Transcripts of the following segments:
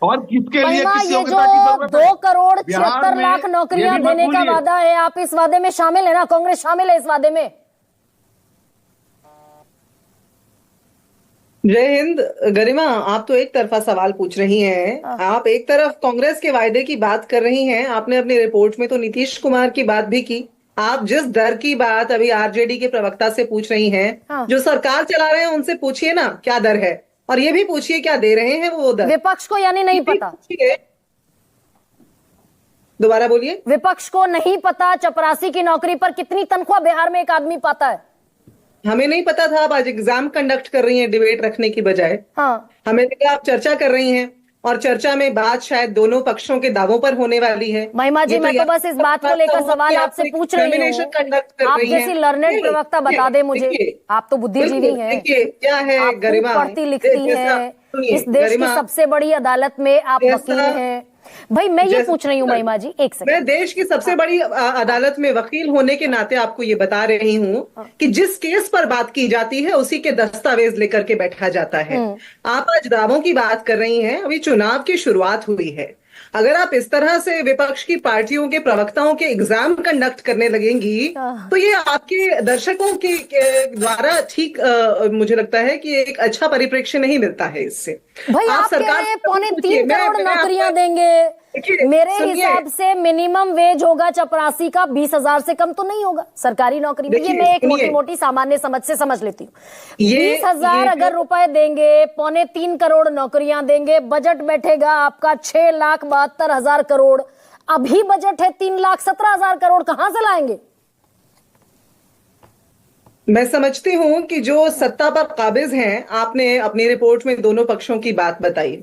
और किसके लिए, महिमा, किस ये जो योग्यता की जरूरत है? 2 करोड़ 76 लाख ये नौकरियां भी मत देने का भूलिए। वादा है, आप इस वादे में शामिल है ना? कांग्रेस शामिल है इस वादे में? जय हिंद। गरिमा, आप तो एक तरफा सवाल पूछ रही हैं। हाँ। आप एक तरफ कांग्रेस के वायदे की बात कर रही हैं, आपने अपनी रिपोर्ट में तो नीतीश कुमार की बात भी की। आप जिस दर की बात अभी आरजेडी के प्रवक्ता से पूछ रही हैं, हाँ। जो सरकार चला रहे हैं उनसे पूछिए ना क्या दर है, और ये भी पूछिए क्या दे रहे हैं वो दर। विपक्ष को यानी नहीं ये भी पता? पूछिए। दोबारा बोलिए। विपक्ष को नहीं पता चपरासी की नौकरी पर कितनी तनख्वाह बिहार में एक आदमी पाता है? हमें नहीं पता था, आप आज एग्जाम कंडक्ट कर रही हैं डिबेट रखने की बजाय। हाँ। हमें लगा आप चर्चा कर रही हैं, और चर्चा में बात शायद दोनों पक्षों के दावों पर होने वाली है। महिमा जी, ये मैं तो बस इस बात को लेकर सवाल आपसे पूछ रही हूँ। कंडक्ट कर आप रही जैसी हैं। लर्नेड प्रवक्ता बता दे मुझे, देखिए, आप तो बुद्धिजीवी बिल्कुल, हैं, देखिए क्या है आप खूब गरिमा, पढ़ती लिखती जैसा हैं, सुनिए इस देश की गरिमा, सबसे बड़ी अदालत में आप वकील जैसा हैं। भाई मैं ये जैसा पूछ रही हूँ महिमा जी, एक मैं सेकंड। देश की सबसे बड़ी अदालत में वकील होने के नाते आपको ये बता रही हूँ कि जिस केस पर बात की जाती है उसी के दस्तावेज लेकर के बैठा जाता है। आप आज दावों की बात कर रही हैं, अभी चुनाव की शुरुआत हुई है। अगर आप इस तरह से विपक्ष की पार्टियों के प्रवक्ताओं के एग्जाम कंडक्ट करने लगेंगी तो ये आपके दर्शकों के द्वारा ठीक मुझे लगता है कि एक अच्छा परिप्रेक्ष्य नहीं मिलता है इससे। भाई आप आप कह सरकार रहे हैं से पौने पूछिए, 3 करोड़ मैं नौकरियां आपका देंगे। देखिए, मेरे सुनिए, हिसाब से मिनिमम वेज होगा चपरासी का 20,000 से कम तो नहीं होगा सरकारी नौकरी में। ये देखिए, मैं एक मोटी सुनिए, मोटी सामान्य समझ से समझ लेती हूँ। ये 20,000 जो अगर रुपए देंगे, पौने 3 करोड़ नौकरियां देंगे, बजट बैठेगा आपका 6,72,000 करोड़। अभी बजट है 3,17,000 करोड़, कहां से लाएंगे? मैं समझती हूं कि जो सत्ता पर काबिज हैं, आपने अपनी रिपोर्ट में दोनों पक्षों की बात बताई।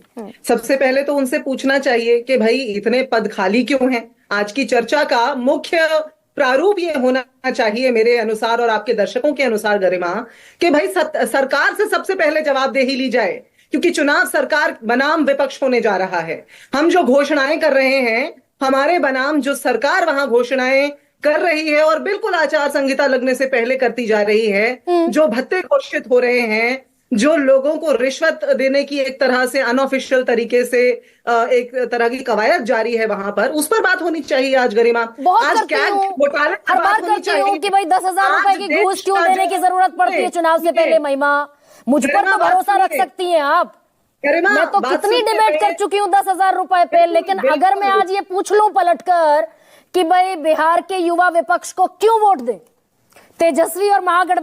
सबसे पहले तो उनसे पूछना चाहिए कि भाई इतने पद खाली क्यों हैं। आज की चर्चा का मुख्य प्रारूप ये होना चाहिए मेरे अनुसार और आपके दर्शकों के अनुसार गरिमा, कि भाई सरकार से सबसे पहले जवाबदेही ली जाए, क्योंकि चुनाव सरकार बनाम विपक्ष होने जा रहा है। हम जो घोषणाएं कर रहे हैं, हमारे बनाम जो सरकार वहां घोषणाएं कर रही है और बिल्कुल आचार संहिता लगने से पहले करती जा रही है, जो भत्ते घोषित हो रहे हैं, जो लोगों को रिश्वत देने की एक तरह से अनऑफिशियल तरीके से एक तरह की कवायद जारी है, वहां पर उस पर बात होनी चाहिए आज गरिमा। बहुत आज करती कैग हूँ, घोटाले पर हर बात बार होनी करती चाहिए। हूँ कि भाई 10,000 रुपए आज की देश घूस क्यों का देने की जो जरूरत पड़ती है चुनाव से पहले? महिमा, मुझ पर गरिमा, तो बात भरोसा रख सुनिए। सकती हैं आप। गरिमा, मैं तो बात कितनी सुनिए डिबेट कर पहले। चुकी हूँ 10,000 रुपए पे, बिल्कुल, लेकिन अगर मैं बिल्कुल। आज ये पूछ लूं पलटकर कि भाई बिहार के युवा विपक्ष को क्यों वोट दे, तेजस्वी और महागठबंधन